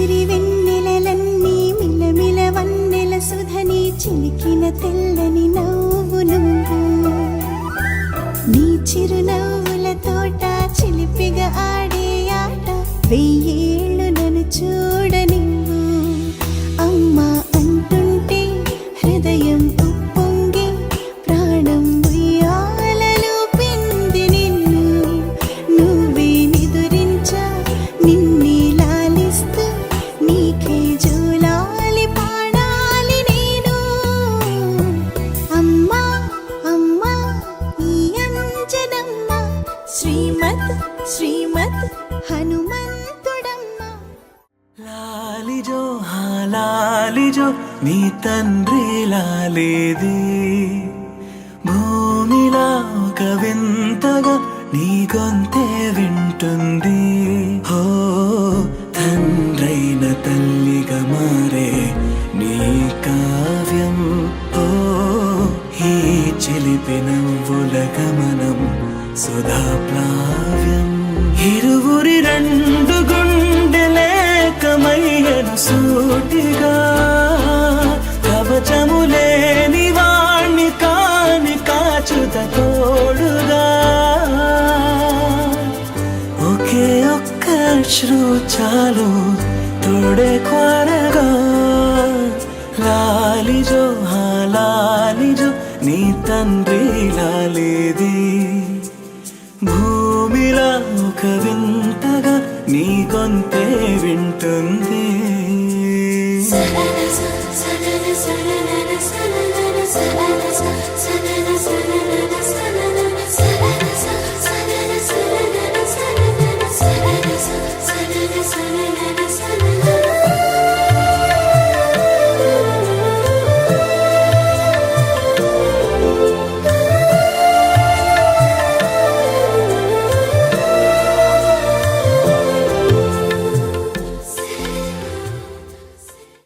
రాత్రి వెన్నెలలన్నీ మిలమిల వన్నెల సుధని చిలికిన తెల్లని నవ్వు నువ్వు నీ చిరునవ్వుల తోట చిలిపిగా ఆడే ఆట వెయ్యేళ్ళు నన్ను చూడనివ్వు అమ్మా అంటుంటే హృదయం ఉప్పొంగి ప్రాణం ఉయ్యాలలో పిండి నిన్ను నువ్వే నిదురించా నిన్నే లాలిస్తూ నీకే జోలాలి పాడాలి నేను అమ్మా అమ్మా ఈ అంజనమ్మ శ్రీమత్ శ్రీమత్ హనుమంతుడమ్మ లాలిజో లాలిజో నీ తండ్రి లాలేది భూమిలా ఒక వింతగా నీ గొంతే వింటుంది హో తండ్రైన తల్లిగా మారే నీ కావ్యం హో ఈ చిలిపి నవ్వుల గమనం సుధా ప్లావ్యం ఇరువురి రెండు గుండెలేకమయ్యను సూటిగా కవచములేని వాణ్ణి కాని కాచుత తోడుగా ఒకే ఒక్క అశ్రు చాలు తోడే కొరగా లాలిజో లాలిజో నీ తండ్రి లాలేది భూమిలా ఒక వింతగా నీ గొంతే వింటుంది సరళ సరళ సరళ సరళ